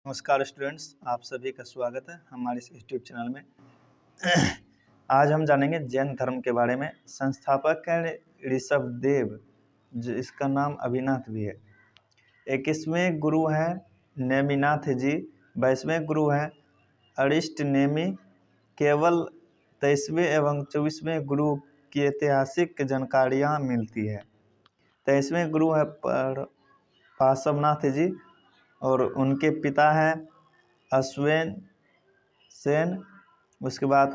नमस्कार स्टूडेंट्स, आप सभी का स्वागत है हमारे इस यूट्यूब चैनल में। आज हम जानेंगे जैन धर्म के बारे में। संस्थापक है ऋषभदेव, जो इसका नाम अभिनाथ भी है। 21वें गुरु हैं नेमिनाथ जी। 22वें गुरु हैं अरिष्ट नेमि। केवल 23वें एवं 24वें गुरु की ऐतिहासिक जानकारियाँ मिलती है। 23वें गुरु है पार्श्वनाथ जी और उनके पिता हैं अश्वेन सेन। उसके बाद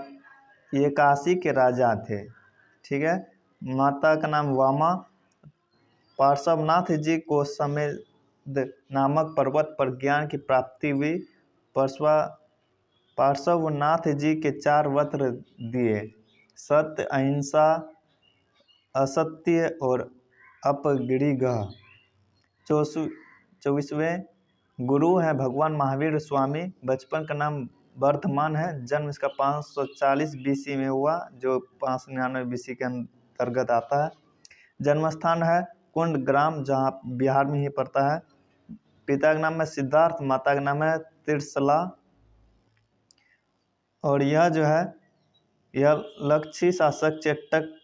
ये काशी के राजा थे, ठीक है। माता का नाम वामा। पार्श्वनाथ जी को समेद नामक पर्वत पर ज्ञान की प्राप्ति हुई। पार्श्वनाथ जी के 4 वस्त्र दिए: सत्य, अहिंसा, असत्य और अपरिग्रह। 24वें गुरु हैं भगवान महावीर स्वामी। बचपन का नाम वर्धमान है। जन्म इसका 540 BC में हुआ, जो 599 BC के अंतर्गत आता है। जन्म स्थान है कुंड ग्राम, जहाँ बिहार में ही पड़ता है। पिता का नाम है सिद्धार्थ, माता का नाम है त्रिशला। और यह जो है यह लक्षी शासक चेट्टक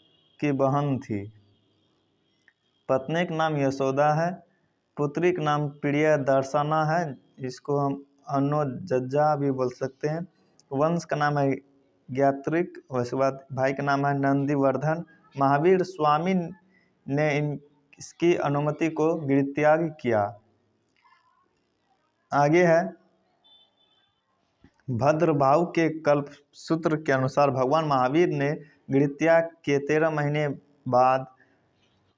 की बहन थी। पत्नी का नाम यशोदा है। पुत्री का नाम प्रियदर्शना है, इसको हम अनुजज्जा भी बोल सकते हैं। वंश का नाम है ज्ञात्रिक। उसके बाद भाई का नाम है नंदीवर्धन। महावीर स्वामी ने इसकी अनुमति को गृहत्याग किया। आगे है भद्रभाव के कल्पसूत्र के अनुसार भगवान महावीर ने गृहत्याग के 13 महीने बाद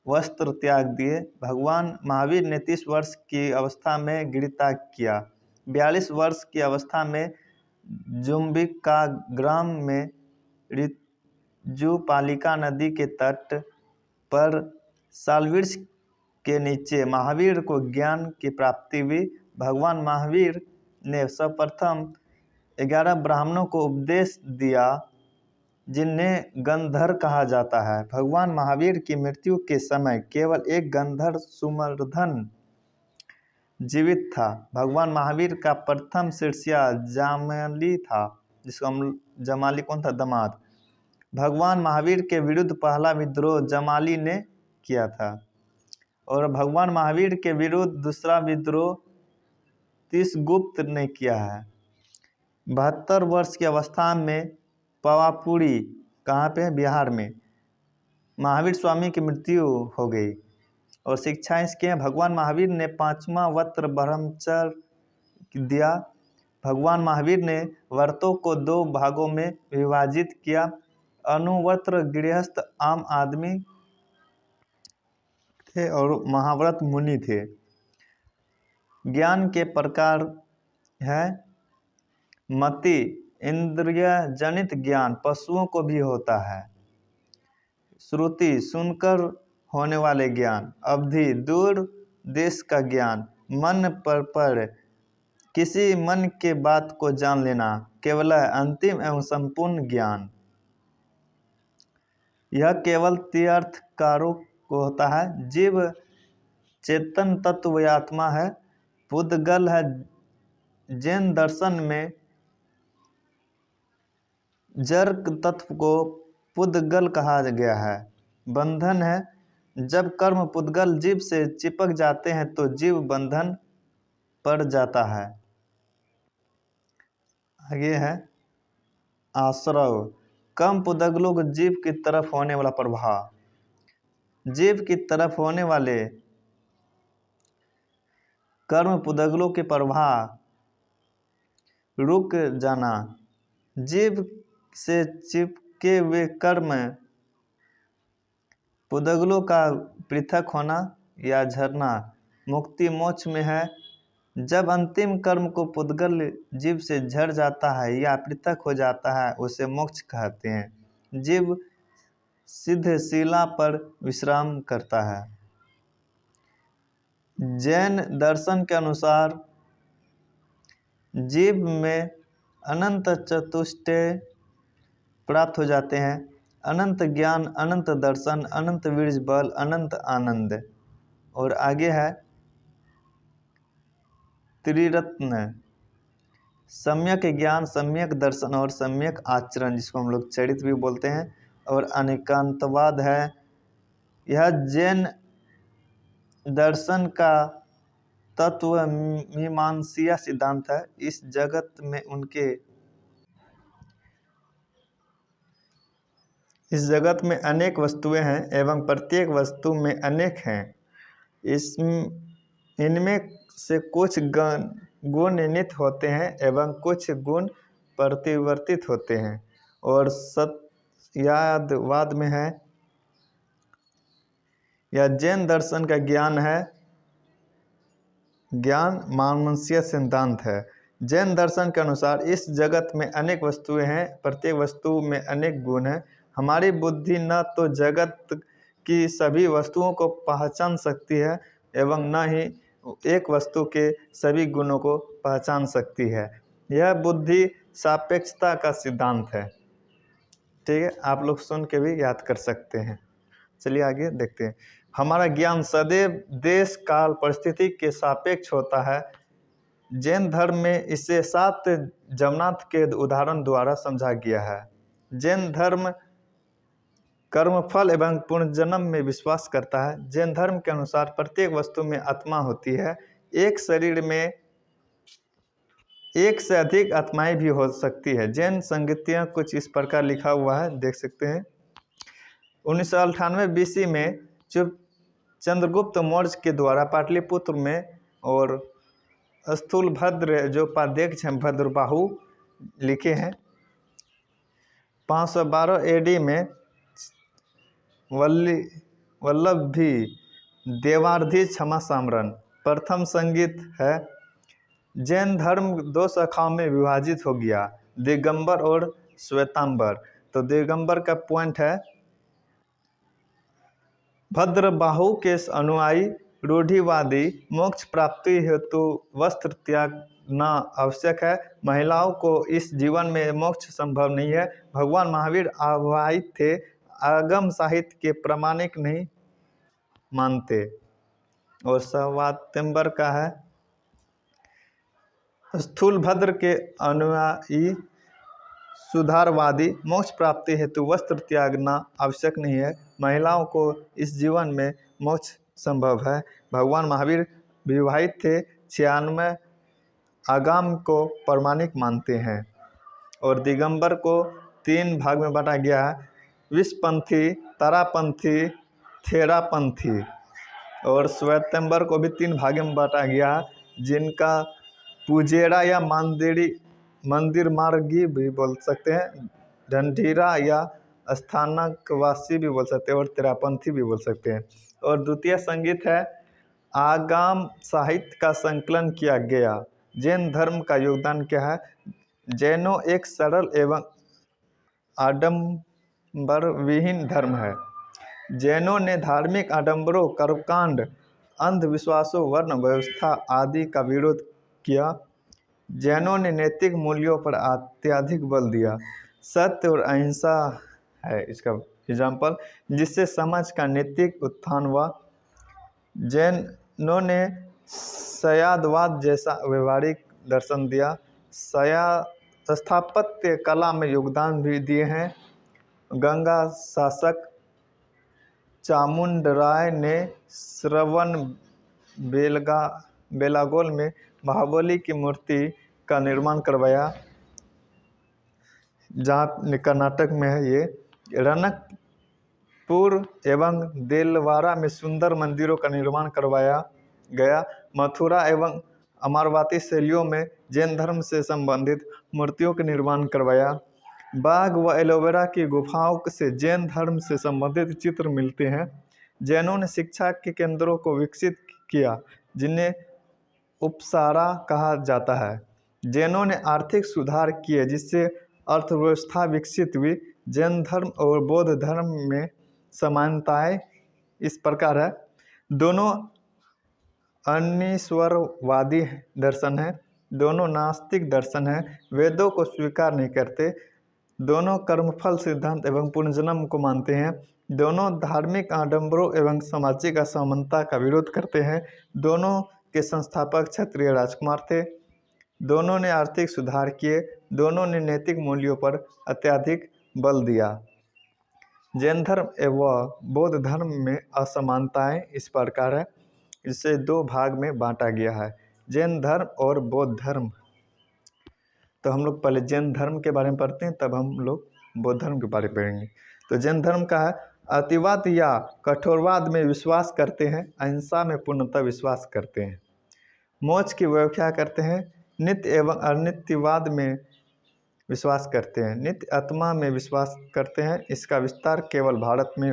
वस्त्र त्याग दिए। भगवान महावीर ने 30 वर्ष की अवस्था में गृहत्याग किया। 42 वर्ष की अवस्था में जुम्बिका ग्राम में ऋजुपालिका नदी के तट पर सालवृक्ष के नीचे महावीर को ज्ञान की प्राप्ति हुई। भगवान महावीर ने सर्वप्रथम 11 ब्राह्मणों को उपदेश दिया, जिन्हें गंधर्व कहा जाता है। भगवान महावीर की मृत्यु के समय केवल एक गंधर्व सुमर्धन जीवित था। भगवान महावीर का प्रथम शिष्य जमाली था, जिसको हम जमाली कौन था? दामाद। भगवान महावीर के विरुद्ध पहला विद्रोह जमाली ने किया था और भगवान महावीर के विरुद्ध दूसरा विद्रोह तीसगुप्त ने किया है। 72 वर्ष की अवस्था में पावापुरी, कहाँ पे? बिहार में महावीर स्वामी की मृत्यु हो गई। और शिक्षाएं इसके हैं। भगवान महावीर ने 5वां वस्त्र ब्रह्मचर्य दिया। भगवान महावीर ने व्रतों को 2 भागों में विभाजित किया। अनुव्रत गृहस्थ आम आदमी थे और महाव्रत मुनि थे। ज्ञान के प्रकार है मति, इंद्रिय जनित ज्ञान पशुओं को भी होता है। श्रुति, सुनकर होने वाले ज्ञान। अवधि, दूर देश का ज्ञान। मन पर किसी मन के बात को जान लेना। केवल अंतिम एवं संपूर्ण ज्ञान। यह केवल तीर्थकारों को होता है। जीव चेतन तत्व व आत्मा है। पुद्गल है। जैन दर्शन में जड़ तत्व को पुद्गल कहा गया है। बंधन है। जब कर्म पुद्गल जीव से चिपक जाते हैं तो जीव बंधन पड़ जाता है। आगे है आश्रव, कम पुद्गलों को जीव की तरफ होने वाला प्रभाव। जीव की तरफ होने वाले कर्म पुद्गलों के प्रभाव रुक जाना। जीव से चिपके हुए कर्म पुद्गलों का पृथक होना या झरना मुक्ति मोक्ष में है। जब अंतिम कर्म को पुद्गल जीव से झड़ जाता है या पृथक हो जाता है, उसे मोक्ष कहते हैं। जीव सिद्धशिला पर विश्राम करता है। जैन दर्शन के अनुसार जीव में अनंत चतुष्टय प्राप्त हो जाते हैं। अनंत ज्ञान, अनंत दर्शन, अनंत वीर्य बल, अनंत आनंद। और आगे है त्रिरत्न, सम्यक ज्ञान, सम्यक दर्शन और सम्यक आचरण, जिसको हम लोग चरित्र भी बोलते हैं। और अनेकांतवाद है, यह जैन दर्शन का तत्व मीमांसीय सिद्धांत है। इस जगत में अनेक वस्तुएं हैं एवं प्रत्येक वस्तु में अनेक हैं। इनमें से कुछ गुण नित्य होते हैं एवं कुछ गुण परिवर्तित होते हैं। और सत्यादवाद में है, यह जैन दर्शन का ज्ञान मीमांसीय सिद्धांत है। जैन दर्शन के अनुसार इस जगत में अनेक वस्तुएं हैं, प्रत्येक वस्तु में अनेक गुण हैं। हमारी बुद्धि न तो जगत की सभी वस्तुओं को पहचान सकती है एवं न ही एक वस्तु के सभी गुणों को पहचान सकती है। यह बुद्धि सापेक्षता का सिद्धांत है। ठीक है, आप लोग सुन के भी याद कर सकते हैं। चलिए आगे देखते हैं। हमारा ज्ञान सदैव देश काल परिस्थिति के सापेक्ष होता है। जैन धर्म में इसे 7 जमनाथ के उदाहरण द्वारा समझा गया है। जैन धर्म कर्मफल एवं पुनर्जन्म में विश्वास करता है। जैन धर्म के अनुसार प्रत्येक वस्तु में आत्मा होती है। एक शरीर में एक से अधिक आत्माएं भी हो सकती है। जैन संगीतियाँ कुछ इस प्रकार लिखा हुआ है, देख सकते हैं। 1998 BC में चंद्रगुप्त मौर्य के द्वारा पाटलिपुत्र में और स्थूलभद्र जो उपाध्यक्ष हैं भद्रबाहु लिखे हैं। 512 AD में वल्लभी देवार्धी क्षमा सामरन प्रथम संगीत है। जैन धर्म 2 शाखाओं में विभाजित हो गया, दिगंबर और श्वेतांबर। तो दिगंबर का पॉइंट है, भद्रबाहु के अनुयायी रूढ़िवादी मोक्ष प्राप्ति हेतु वस्त्र त्यागना आवश्यक है। महिलाओं को इस जीवन में मोक्ष संभव नहीं है। भगवान महावीर अविवाहित थे, आगम साहित्य के प्रामाणिक नहीं मानते। और श्वेतांबर का है, स्थूलभद्र के अनुयायी सुधारवादी मोक्ष प्राप्ति हेतु वस्त्र त्यागना आवश्यक नहीं है। महिलाओं को इस जीवन में मोक्ष संभव है। भगवान महावीर विवाहित थे, 96 आगम को प्रामाणिक मानते हैं। और दिगंबर को 3 भाग में बांटा गया है, विषपंथी, तारापंथी, थेरापंथी। और श्वेतांबर को भी 3 भागों में बांटा गया है, जिनका पुजेरा या मंदिर मार्गी भी बोल सकते हैं, ढंढीरा या स्थानकवासी भी बोल सकते हैं, और तेरापंथी भी बोल सकते हैं। और द्वितीय संगीत है, आगम साहित्य का संकलन किया गया। जैन धर्म का योगदान क्या है? जैनों एक सरल एवं आडंबर विहीन धर्म है। जैनों ने धार्मिक आडंबरों, कर्मकांड, अंधविश्वासों, वर्ण व्यवस्था आदि का विरोध किया। जैनों ने नैतिक मूल्यों पर अत्यधिक बल दिया। सत्य और अहिंसा है इसका एग्जाम्पल, जिससे समाज का नैतिक उत्थान हुआ। जैनों ने शैवाद जैसा व्यवहारिक दर्शन दिया। स्थापत्य कला में योगदान भी दिए हैं। गंगा शासक चामुंडराय ने श्रवण बेलागोल में महाबली की मूर्ति का निर्माण करवाया, जहाँ कर्नाटक में है ये। रनकपुर एवं देलवाड़ा में सुंदर मंदिरों का निर्माण करवाया गया। मथुरा एवं अमरवाती शैलियों में जैन धर्म से संबंधित मूर्तियों का निर्माण करवाया। बाघ व एलोवेरा की गुफाओं से जैन धर्म से संबंधित चित्र मिलते हैं। जैनों ने शिक्षा के केंद्रों को विकसित किया, जिन्हें उपसारा कहा जाता है। जैनों ने आर्थिक सुधार किए, जिससे अर्थव्यवस्था विकसित हुई। जैन धर्म और बौद्ध धर्म में समानताएं इस प्रकार है, दोनों अनिश्वरवादी दर्शन है, दोनों नास्तिक दर्शन है, वेदों को स्वीकार नहीं करते, दोनों कर्मफल सिद्धांत एवं पुनर्जन्म को मानते हैं, दोनों धार्मिक आडंबरों एवं सामाजिक असमानता का विरोध करते हैं, दोनों के संस्थापक क्षत्रिय राजकुमार थे। दोनों ने आर्थिक सुधार किए, दोनों ने नैतिक मूल्यों पर अत्यधिक बल दिया। जैन धर्म एवं बौद्ध धर्म में असमानताएं इस प्रकार है, इसे दो भाग में बांटा गया है, जैन धर्म और बौद्ध धर्म। तो हम लोग पहले जैन धर्म के बारे में पढ़ते हैं, तब हम लोग बौद्ध धर्म के बारे में पढ़ेंगे। तो जैन धर्म का है, अतिवाद या कठोरवाद में विश्वास करते हैं, अहिंसा में पूर्णतः विश्वास करते हैं, मोक्ष की व्याख्या करते हैं, नित्य एवं अनित्यवाद में विश्वास करते हैं, नित्य आत्मा में विश्वास करते हैं। इसका विस्तार केवल भारत में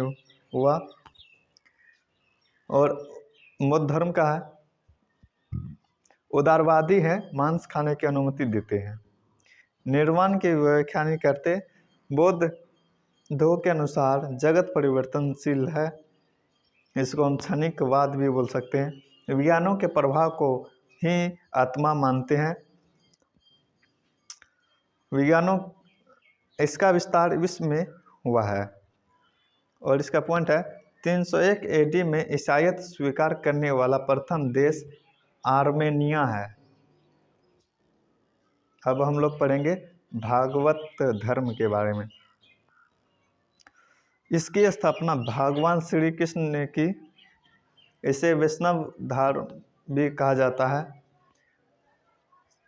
हुआ। और बौद्ध धर्म का है, उदारवादी है, मांस खाने की अनुमति देते हैं, निर्वाण की व्याख्या नहीं करते। बौद्ध धो के अनुसार जगत परिवर्तनशील है, इसको हम क्षणिकवाद भी बोल सकते हैं। विज्ञानों के प्रभाव को ही आत्मा मानते हैं। विज्ञानों इसका विस्तार विश्व में हुआ है। और इसका पॉइंट है 301 AD में ईसाईयत स्वीकार करने वाला प्रथम देश आर्मेनिया है। अब हम लोग पढ़ेंगे भागवत धर्म के बारे में। इसकी स्थापना भगवान श्री कृष्ण ने की। इसे वैष्णव धर्म भी कहा जाता है।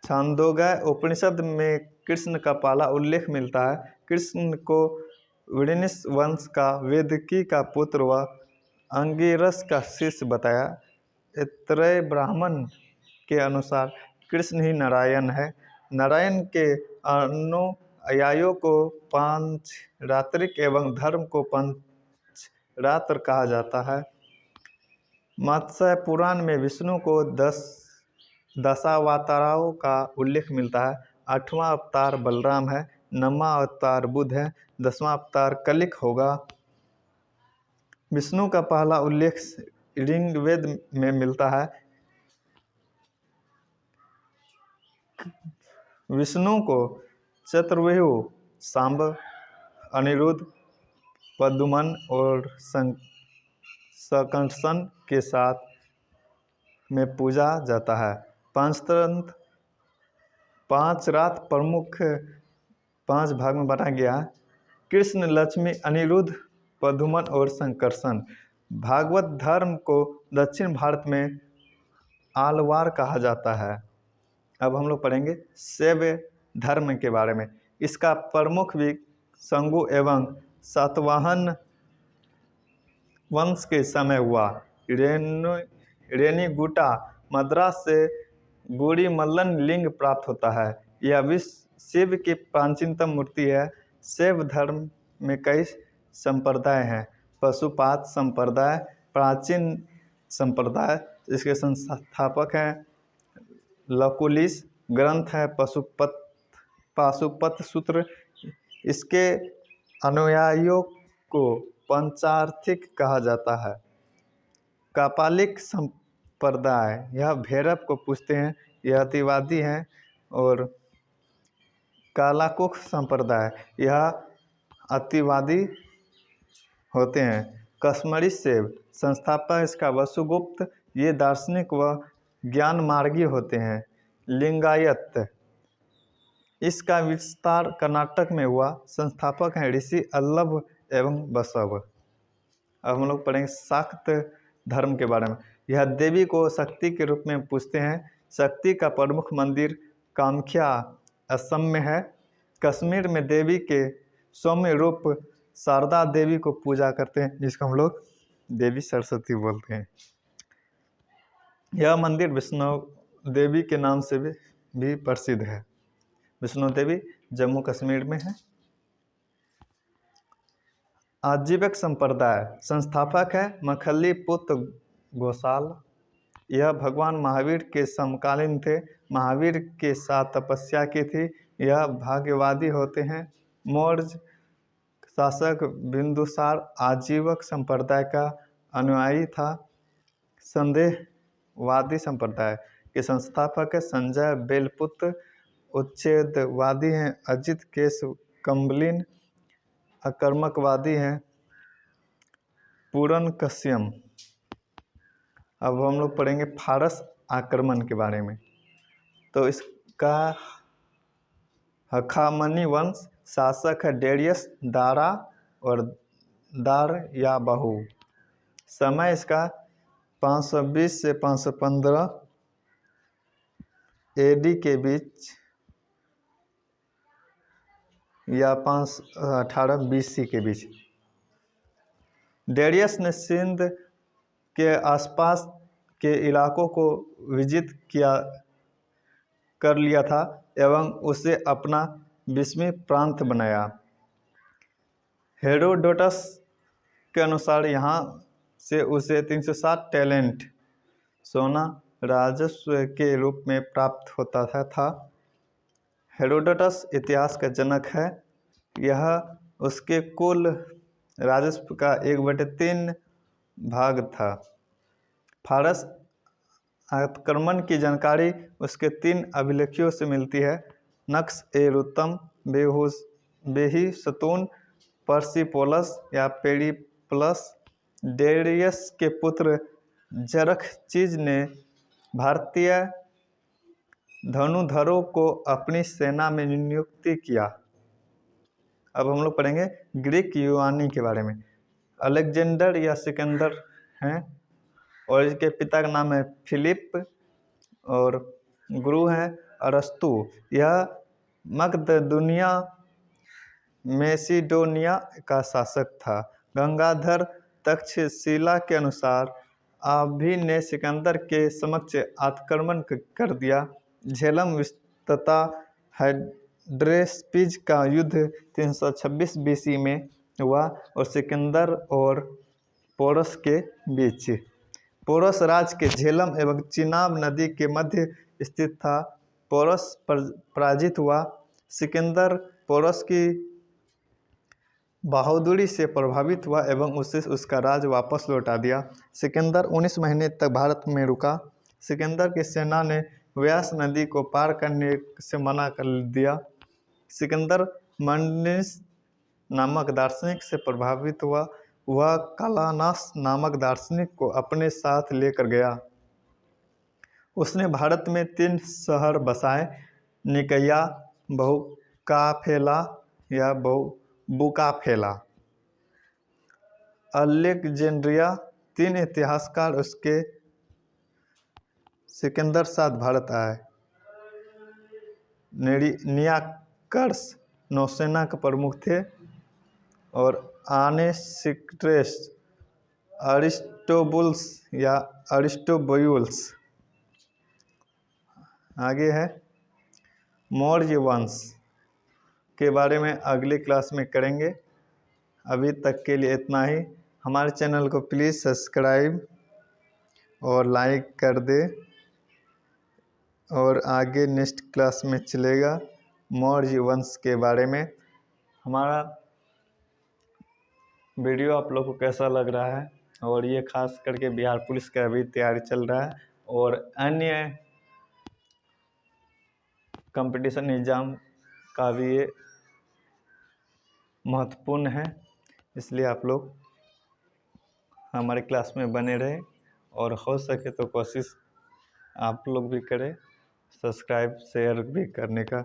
छांदोग्य उपनिषद में कृष्ण का पहला उल्लेख मिलता है। कृष्ण को वृनिश वंश का वेदकी का पुत्र व अंगिरस का शिष्य बताया। त्रय ब्राह्मण के अनुसार कृष्ण ही नारायण है। नारायण के अनुयायियों को पांच रात्रिक एवं धर्म को पंच रात्र कहा जाता है। मत्स्य पुराण में विष्णु को दशावतारों का उल्लेख मिलता है। 8वां अवतार बलराम है, 9वां अवतार बुद्ध है, 10वां अवतार कलिक होगा। विष्णु का पहला उल्लेख ऋग्वेद में मिलता है। विष्णु को चतुर्बाहु सांब, अनिरुद्ध, पद्मन और संकर्षण के साथ में पूजा जाता है। पंचतंत्र 5 रात प्रमुख 5 भाग में बांटा गया। कृष्ण, लक्ष्मी, अनिरुद्ध, पद्मन और संकर्षण। भागवत धर्म को दक्षिण भारत में आलवार कहा जाता है। अब हम लोग पढ़ेंगे शैव धर्म के बारे में। इसका प्रमुख भी शंगु एवं सातवाहन वंश के समय हुआ। रेनीगुंटा मद्रास से गुड़ी मल्लन लिंग प्राप्त होता है। यह विश्व शिव की प्राचीनतम मूर्ति है। शैव धर्म में कई संप्रदाय हैं। पशुपात संप्रदाय प्राचीन संप्रदाय, इसके संस्थापक हैं लकुलिश। ग्रंथ है पाशुपत सूत्र। इसके अनुयायियों को पंचार्थिक कहा जाता है। कापालिक संप्रदाय, यह भैरव को पूजते हैं, यह अतिवादी हैं। और कालाकुख संप्रदाय, यह अतिवादी होते हैं। कश्मीरी शैव संस्थापक इसका वसुगुप्त, ये दार्शनिक व ज्ञान मार्गी होते हैं। लिंगायत, इसका विस्तार कर्नाटक में हुआ। संस्थापक हैं ऋषि अल्लभ एवं बसव। अब हम लोग पढ़ेंगे शाक्त धर्म के बारे में। यह देवी को शक्ति के रूप में पूजते हैं। शक्ति का प्रमुख मंदिर कामाख्या असम में है। कश्मीर में देवी के सौम्य रूप शारदा देवी को पूजा करते हैं, जिसको हम लोग देवी सरस्वती बोलते हैं। यह मंदिर विष्णु देवी के नाम से भी प्रसिद्ध है। विष्णु देवी जम्मू कश्मीर में है। आजीवक संप्रदाय संस्थापक है मखली पुत्र गोसाल। यह भगवान महावीर के समकालीन थे। महावीर के साथ तपस्या की थी। यह भाग्यवादी होते हैं। मौर्य शासक बिंदुसार आजीवक संप्रदाय का अनुयायी था। संदेहवादी संप्रदाय के संस्थापक है संजय बेलपुत्र। उच्छेदवादी हैं अजित केश कंबलिन। आक्रमकवादी हैं पूरन कश्यम। अब हम लोग पढ़ेंगे फारस आक्रमण के बारे में। तो इस का हखामनी वंश शासक है डेरियस दारा और दार या बहु। समय इसका 520 से 515 एडी के बीच या 518 BC के बीच। डेरियस ने सिंध के आसपास के इलाकों को विजित कर लिया था एवं उसे अपना 20वीं प्रांत बनाया। हेरोडोटस के अनुसार यहाँ से उसे 360 टैलेंट सोना राजस्व के रूप में प्राप्त होता था। हेरोडोटस इतिहास का जनक है। यह उसके कुल राजस्व का 1/3 भाग था। फारस आक्रमण की जानकारी उसके 3 अभिलेखों से मिलती है। नक्श ए रुतम, बेहिसतून, पर्सिपोलस या पेरिप्लस। डेरियस के पुत्र जरखचीज ने भारतीय धनुधरों को अपनी सेना में नियुक्त किया। अब हम लोग पढ़ेंगे ग्रीक यूनानी के बारे में। अलेक्जेंडर या सिकंदर हैं और इसके पिता का नाम है फिलिप और गुरु हैं अरस्तु। यह मकदूनिया मैसिडोनिया का शासक था। गंगाधर तक्षशिला के अनुसार अभी ने सिकंदर के समक्ष आक्रमण कर दिया। झेलम तथा हाइड्रेस्पिज का युद्ध 326 BC में हुआ और सिकंदर और पोरस के बीच। पोरस राज्य के झेलम एवं चिनाब नदी के मध्य स्थित था। पोरस पराजित हुआ। सिकंदर पोरस की बहादुरी से प्रभावित हुआ एवं उसे उसका राज वापस लौटा दिया। सिकंदर 19 महीने तक भारत में रुका। सिकंदर की सेना ने व्यास नदी को पार करने से मना कर दिया। सिकंदर मंडनिस नामक दार्शनिक से प्रभावित हुआ। वह कालानास नामक दार्शनिक को अपने साथ लेकर गया। उसने भारत में 3 शहर बसाए, निकया, बहुकाफेला या बुकाफेला, अलेक्जेंड्रिया। 3 इतिहासकार उसके सिकंदर साथ भारत आए। नियाकर्स नौसेना के प्रमुख थे और आनेसिक्ट्रेस, अरिस्टोबुलस या अरिस्टोबुलस। आगे है मौर्य वंश के बारे में अगली क्लास में करेंगे। अभी तक के लिए इतना ही। हमारे चैनल को प्लीज़ सब्सक्राइब और लाइक कर दे और आगे नेक्स्ट क्लास में चलेगा मौर्य वंश के बारे में। हमारा वीडियो आप लोग को कैसा लग रहा है? और ये खास करके बिहार पुलिस का भी तैयारी चल रहा है और अन्य कंपटीशन एग्ज़ाम का भी ये महत्वपूर्ण है। इसलिए आप लोग हमारे क्लास में बने रहे और हो सके तो कोशिश आप लोग भी करें सब्सक्राइब शेयर भी करने का।